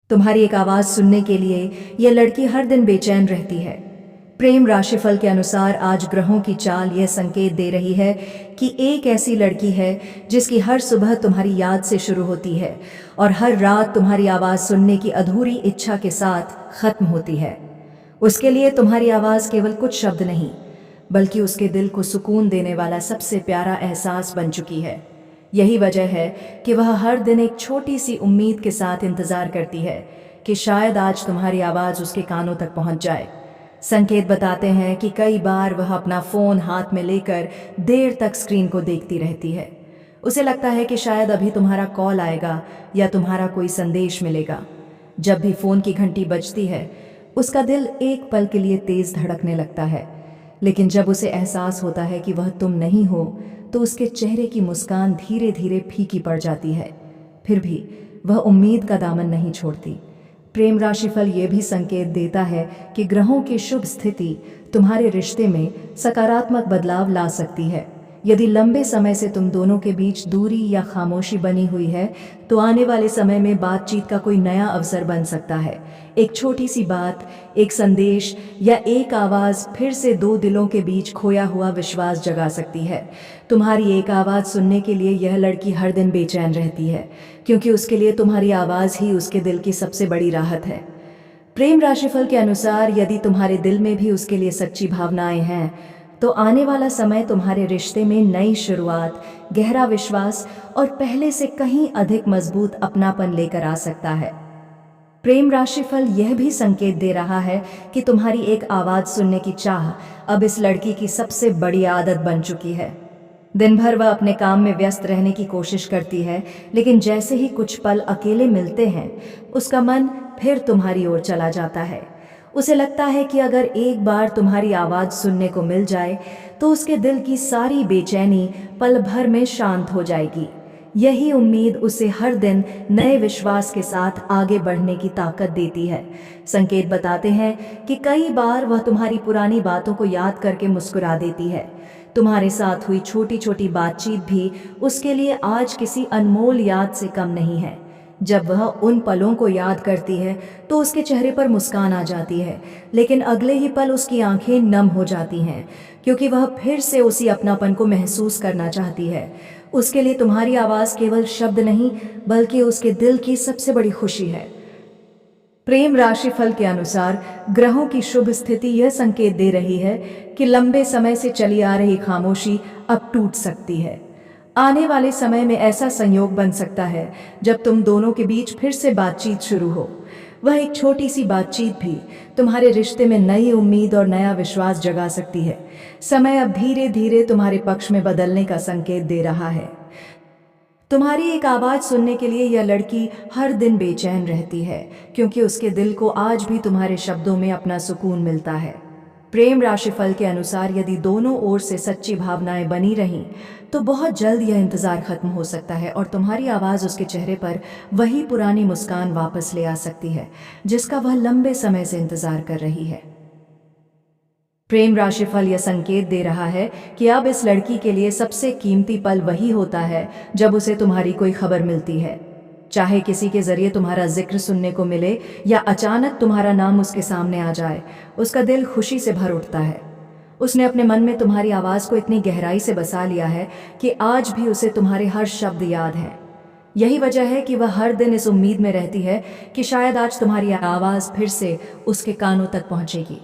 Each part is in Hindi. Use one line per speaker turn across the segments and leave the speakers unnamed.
तुम्हारी एक आवाज़ सुनने के लिए यह लड़की हर दिन बेचैन रहती है। प्रेम राशिफल के अनुसार आज ग्रहों की चाल यह संकेत दे रही है कि एक ऐसी लड़की है जिसकी हर सुबह तुम्हारी याद से शुरू होती है और हर रात तुम्हारी आवाज़ सुनने की अधूरी इच्छा के साथ ख़त्म होती है। उसके लिए तुम्हारी आवाज़ केवल कुछ शब्द नहीं, बल्कि उसके दिल को सुकून देने वाला सबसे प्यारा एहसास बन चुकी है। यही वजह है कि वह हर दिन एक छोटी सी उम्मीद के साथ इंतज़ार करती है कि शायद आज तुम्हारी आवाज़ उसके कानों तक पहुंच जाए। संकेत बताते हैं कि कई बार वह अपना फ़ोन हाथ में लेकर देर तक स्क्रीन को देखती रहती है। उसे लगता है कि शायद अभी तुम्हारा कॉल आएगा या तुम्हारा कोई संदेश मिलेगा। जब भी फ़ोन की घंटी बजती है, उसका दिल एक पल के लिए तेज़ धड़कने लगता है, लेकिन जब उसे एहसास होता है कि वह तुम नहीं हो, तो उसके चेहरे की मुस्कान धीरे धीरे फीकी पड़ जाती है। फिर भी वह उम्मीद का दामन नहीं छोड़ती। प्रेम राशिफल ये भी संकेत देता है कि ग्रहों की शुभ स्थिति तुम्हारे रिश्ते में सकारात्मक बदलाव ला सकती है। यदि लंबे समय से तुम दोनों के बीच दूरी या खामोशी बनी हुई है, तो आने वाले समय में बातचीत का कोई नया अवसर बन सकता है। एक छोटी सी बात, एक संदेश या एक आवाज़ फिर से दो दिलों के बीच खोया हुआ विश्वास जगा सकती है। तुम्हारी एक आवाज़ सुनने के लिए यह लड़की हर दिन बेचैन रहती है, क्योंकि उसके लिए तुम्हारी आवाज़ ही उसके दिल की सबसे बड़ी राहत है। प्रेम राशिफल के अनुसार यदि तुम्हारे दिल में भी उसके लिए सच्ची भावनाएं हैं, तो आने वाला समय तुम्हारे रिश्ते में नई शुरुआत, गहरा विश्वास और पहले से कहीं अधिक मजबूत अपनापन लेकर आ सकता है। प्रेम राशिफल यह भी संकेत दे रहा है कि तुम्हारी एक आवाज़ सुनने की चाह अब इस लड़की की सबसे बड़ी आदत बन चुकी है। दिन भर वह अपने काम में व्यस्त रहने की कोशिश करती है, लेकिन जैसे ही कुछ पल अकेले मिलते हैं, उसका मन फिर तुम्हारी ओर चला जाता है। उसे लगता है कि अगर एक बार तुम्हारी आवाज़ सुनने को मिल जाए, तो उसके दिल की सारी बेचैनी पल भर में शांत हो जाएगी। यही उम्मीद उसे हर दिन नए विश्वास के साथ आगे बढ़ने की ताकत देती है। संकेत बताते हैं कि कई बार वह तुम्हारी पुरानी बातों को याद करके मुस्कुरा देती है। तुम्हारे साथ हुई छोटी छोटी बातचीत भी उसके लिए आज किसी अनमोल याद से कम नहीं है। जब वह उन पलों को याद करती है, तो उसके चेहरे पर मुस्कान आ जाती है, लेकिन अगले ही पल उसकी आंखें नम हो जाती हैं, क्योंकि वह फिर से उसी अपनापन को महसूस करना चाहती है। उसके लिए तुम्हारी आवाज़ केवल शब्द नहीं, बल्कि उसके दिल की सबसे बड़ी खुशी है। प्रेम राशिफल के अनुसार ग्रहों की शुभ स्थिति यह संकेत दे रही है कि लंबे समय से चली आ रही खामोशी अब टूट सकती है। आने वाले समय में ऐसा संयोग बन सकता है जब तुम दोनों के बीच फिर से बातचीत शुरू हो। वह एक छोटी सी बातचीत भी तुम्हारे रिश्ते में नई उम्मीद और नया विश्वास जगा सकती है। समय अब धीरे धीरे तुम्हारे पक्ष में बदलने का संकेत दे रहा है। तुम्हारी एक आवाज़ सुनने के लिए यह लड़की हर दिन बेचैन रहती है, क्योंकि उसके दिल को आज भी तुम्हारे शब्दों में अपना सुकून मिलता है। प्रेम राशिफल के अनुसार यदि दोनों ओर से सच्ची भावनाएं बनी रहीं, तो बहुत जल्द यह इंतज़ार खत्म हो सकता है और तुम्हारी आवाज़ उसके चेहरे पर वही पुरानी मुस्कान वापस ले आ सकती है, जिसका वह लंबे समय से इंतज़ार कर रही है। प्रेम राशिफल यह संकेत दे रहा है कि अब इस लड़की के लिए सबसे कीमती पल वही होता है जब उसे तुम्हारी कोई खबर मिलती है। चाहे किसी के जरिए तुम्हारा जिक्र सुनने को मिले या अचानक तुम्हारा नाम उसके सामने आ जाए, उसका दिल खुशी से भर उठता है। उसने अपने मन में तुम्हारी आवाज़ को इतनी गहराई से बसा लिया है कि आज भी उसे तुम्हारे हर शब्द याद हैं। यही वजह है कि वह हर दिन इस उम्मीद में रहती है कि शायद आज तुम्हारी आवाज़ फिर से उसके कानों तक पहुँचेगी।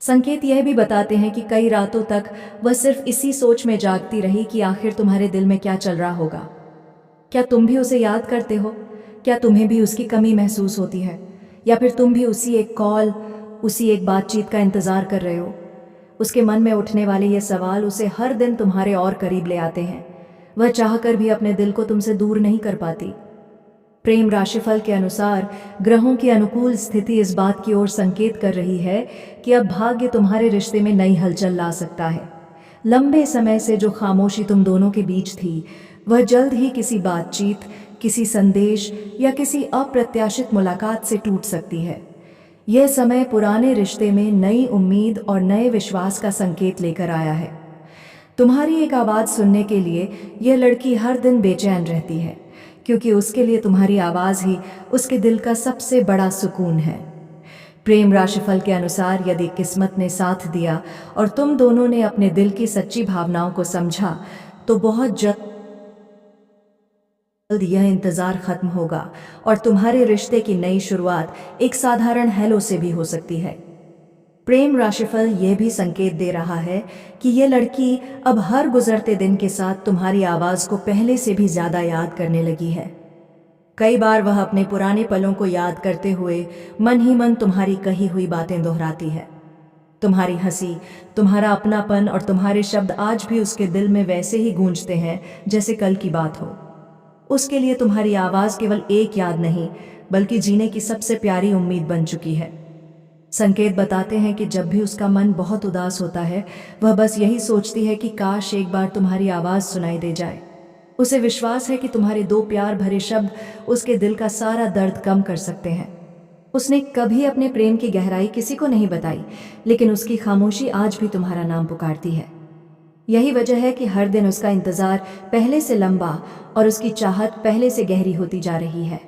संकेत यह भी बताते हैं कि कई रातों तक वह सिर्फ इसी सोच में जागती रही कि आखिर तुम्हारे दिल में क्या चल रहा होगा। क्या तुम भी उसे याद करते हो? क्या तुम्हें भी उसकी कमी महसूस होती है? या फिर तुम भी उसी एक कॉल, उसी एक बातचीत का इंतज़ार कर रहे हो? उसके मन में उठने वाले ये सवाल उसे हर दिन तुम्हारे और करीब ले आते हैं। वह चाहकर भी अपने दिल को तुमसे दूर नहीं कर पाती। प्रेम राशिफल के अनुसार ग्रहों की अनुकूल स्थिति इस बात की ओर संकेत कर रही है कि अब भाग्य तुम्हारे रिश्ते में नई हलचल ला सकता है। लंबे समय से जो खामोशी तुम दोनों के बीच थी, वह जल्द ही किसी बातचीत, किसी संदेश या किसी अप्रत्याशित मुलाकात से टूट सकती है। यह समय पुराने रिश्ते में नई उम्मीद और नए विश्वास का संकेत लेकर आया है। तुम्हारी एक आवाज़ सुनने के लिए यह लड़की हर दिन बेचैन रहती है, क्योंकि उसके लिए तुम्हारी आवाज़ ही उसके दिल का सबसे बड़ा सुकून है। प्रेम राशिफल के अनुसार यदि किस्मत ने साथ दिया और तुम दोनों ने अपने दिल की सच्ची भावनाओं को समझा, तो बहुत जल्द यह इंतज़ार खत्म होगा और तुम्हारे रिश्ते की नई शुरुआत एक साधारण हेलो से भी हो सकती है। प्रेम राशिफल यह भी संकेत दे रहा है कि यह लड़की अब हर गुजरते दिन के साथ तुम्हारी आवाज़ को पहले से भी ज़्यादा याद करने लगी है। कई बार वह अपने पुराने पलों को याद करते हुए मन ही मन तुम्हारी कही हुई बातें दोहराती है। तुम्हारी हंसी, तुम्हारा अपनापन और तुम्हारे शब्द आज भी उसके दिल में वैसे ही गूंजते हैं जैसे कल की बात हो। उसके लिए तुम्हारी आवाज़ केवल एक याद नहीं, बल्कि जीने की सबसे प्यारी उम्मीद बन चुकी है। संकेत बताते हैं कि जब भी उसका मन बहुत उदास होता है, वह बस यही सोचती है कि काश एक बार तुम्हारी आवाज़ सुनाई दे जाए। उसे विश्वास है कि तुम्हारे दो प्यार भरे शब्द उसके दिल का सारा दर्द कम कर सकते हैं। उसने कभी अपने प्रेम की गहराई किसी को नहीं बताई, लेकिन उसकी खामोशी आज भी तुम्हारा नाम पुकारती है। यही वजह है कि हर दिन उसका इंतज़ार पहले से लंबा और उसकी चाहत पहले से गहरी होती जा रही है।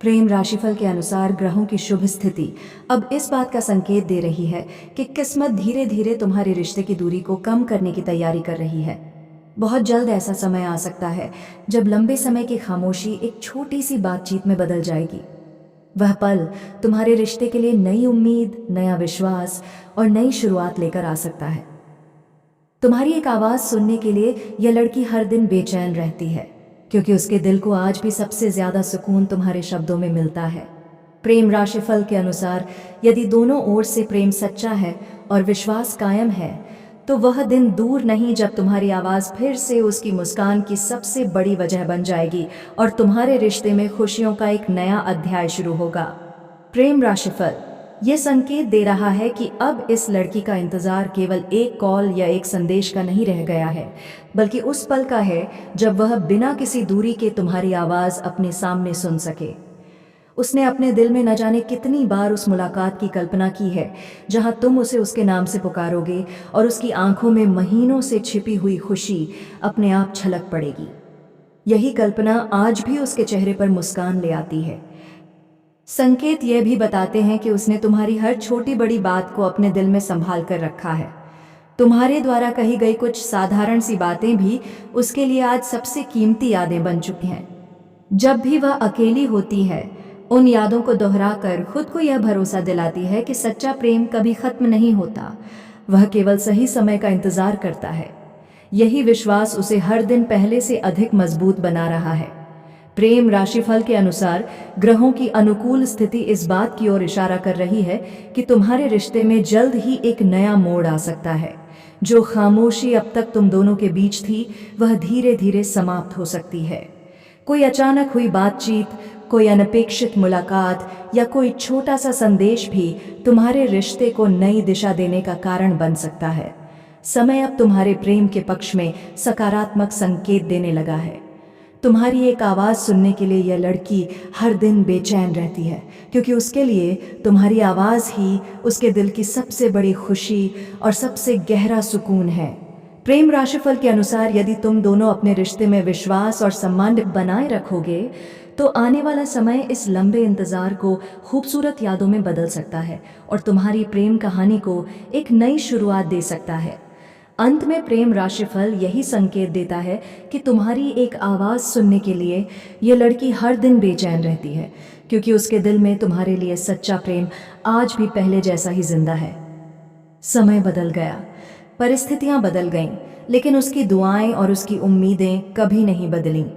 प्रेम राशिफल के अनुसार ग्रहों की शुभ स्थिति अब इस बात का संकेत दे रही है कि किस्मत धीरे धीरे तुम्हारे रिश्ते की दूरी को कम करने की तैयारी कर रही है। बहुत जल्द ऐसा समय आ सकता है जब लंबे समय की खामोशी एक छोटी सी बातचीत में बदल जाएगी। वह पल तुम्हारे रिश्ते के लिए नई उम्मीद, नया विश्वास और नई शुरुआत लेकर आ सकता है। तुम्हारी एक आवाज़ सुनने के लिए यह लड़की हर दिन बेचैन रहती है, क्योंकि उसके दिल को आज भी सबसे ज़्यादा सुकून तुम्हारे शब्दों में मिलता है। प्रेम राशिफल के अनुसार यदि दोनों ओर से प्रेम सच्चा है और विश्वास कायम है, तो वह दिन दूर नहीं जब तुम्हारी आवाज़ फिर से उसकी मुस्कान की सबसे बड़ी वजह बन जाएगी और तुम्हारे रिश्ते में खुशियों का एक नया अध्याय शुरू होगा। प्रेम राशिफल यह संकेत दे रहा है कि अब इस लड़की का इंतज़ार केवल एक कॉल या एक संदेश का नहीं रह गया है, बल्कि उस पल का है जब वह बिना किसी दूरी के तुम्हारी आवाज़ अपने सामने सुन सके। उसने अपने दिल में न जाने कितनी बार उस मुलाकात की कल्पना की है जहां तुम उसे उसके नाम से पुकारोगे और उसकी आंखों में महीनों से छिपी हुई खुशी अपने आप छलक पड़ेगी। यही कल्पना आज भी उसके चेहरे पर मुस्कान ले आती है। संकेत यह भी बताते हैं कि उसने तुम्हारी हर छोटी बड़ी बात को अपने दिल में संभाल कर रखा है। तुम्हारे द्वारा कही गई कुछ साधारण सी बातें भी उसके लिए आज सबसे कीमती यादें बन चुकी हैं। जब भी वह अकेली होती है, उन यादों को दोहराकर खुद को यह भरोसा दिलाती है कि सच्चा प्रेम कभी खत्म नहीं होता, वह केवल सही समय का इंतजार करता है। यही विश्वास उसे हर दिन पहले से अधिक मजबूत बना रहा है। प्रेम राशिफल के अनुसार ग्रहों की अनुकूल स्थिति इस बात की ओर इशारा कर रही है कि तुम्हारे रिश्ते में जल्द ही एक नया मोड़ आ सकता है। जो खामोशी अब तक तुम दोनों के बीच थी, वह धीरे धीरे समाप्त हो सकती है। कोई अचानक हुई बातचीत, कोई अनपेक्षित मुलाकात या कोई छोटा सा संदेश भी तुम्हारे रिश्ते को नई दिशा देने का कारण बन सकता है। समय अब तुम्हारे प्रेम के पक्ष में सकारात्मक संकेत देने लगा है। तुम्हारी एक आवाज़ सुनने के लिए यह लड़की हर दिन बेचैन रहती है, क्योंकि उसके लिए तुम्हारी आवाज़ ही उसके दिल की सबसे बड़ी खुशी और सबसे गहरा सुकून है। प्रेम राशिफल के अनुसार यदि तुम दोनों अपने रिश्ते में विश्वास और सम्मान बनाए रखोगे, तो आने वाला समय इस लंबे इंतज़ार को खूबसूरत यादों में बदल सकता है और तुम्हारी प्रेम कहानी को एक नई शुरुआत दे सकता है। अंत में प्रेम राशिफल यही संकेत देता है कि तुम्हारी एक आवाज़ सुनने के लिए ये लड़की हर दिन बेचैन रहती है, क्योंकि उसके दिल में तुम्हारे लिए सच्चा प्रेम आज भी पहले जैसा ही जिंदा है। समय बदल गया, परिस्थितियां बदल गईं, लेकिन उसकी दुआएं और उसकी उम्मीदें कभी नहीं बदलीं।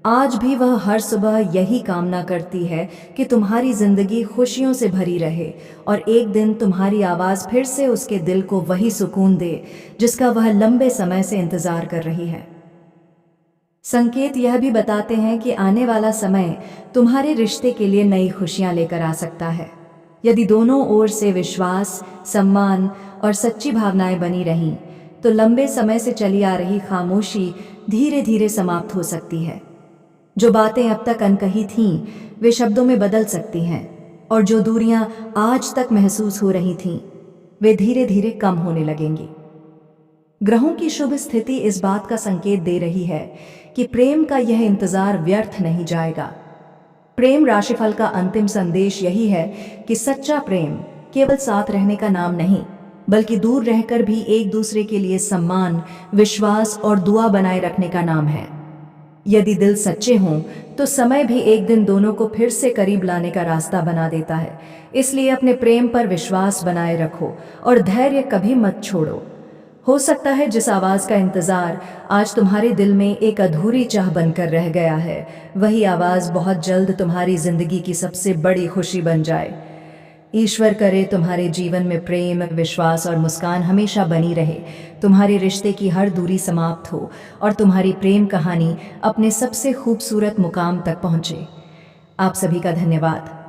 आज भी वह हर सुबह यही कामना करती है कि तुम्हारी जिंदगी खुशियों से भरी रहे और एक दिन तुम्हारी आवाज़ फिर से उसके दिल को वही सुकून दे जिसका वह लंबे समय से इंतज़ार कर रही है। संकेत यह भी बताते हैं कि आने वाला समय तुम्हारे रिश्ते के लिए नई खुशियां लेकर आ सकता है। यदि दोनों ओर से विश्वास, सम्मान और सच्ची भावनाएं बनी रहीं, तो लंबे समय से चली आ रही खामोशी धीरे धीरे समाप्त हो सकती है। जो बातें अब तक अनकही थीं, वे शब्दों में बदल सकती हैं, और जो दूरियां आज तक महसूस हो रही थीं, वे धीरे धीरे कम होने लगेंगी। ग्रहों की शुभ स्थिति इस बात का संकेत दे रही है कि प्रेम का यह इंतजार व्यर्थ नहीं जाएगा। प्रेम राशिफल का अंतिम संदेश यही है कि सच्चा प्रेम केवल साथ रहने का नाम नहीं, बल्कि दूर रहकर भी एक दूसरे के लिए सम्मान, विश्वास और दुआ बनाए रखने का नाम है। यदि दिल सच्चे हों तो समय भी एक दिन दोनों को फिर से करीब लाने का रास्ता बना देता है। इसलिए अपने प्रेम पर विश्वास बनाए रखो और धैर्य कभी मत छोड़ो। हो सकता है जिस आवाज़ का इंतज़ार आज तुम्हारे दिल में एक अधूरी चाह बनकर रह गया है, वही आवाज़ बहुत जल्द तुम्हारी ज़िंदगी की सबसे बड़ी खुशी बन जाए। ईश्वर करे तुम्हारे जीवन में प्रेम, विश्वास और मुस्कान हमेशा बनी रहे, तुम्हारे रिश्ते की हर दूरी समाप्त हो और तुम्हारी प्रेम कहानी अपने सबसे खूबसूरत मुकाम तक पहुँचे। आप सभी का धन्यवाद।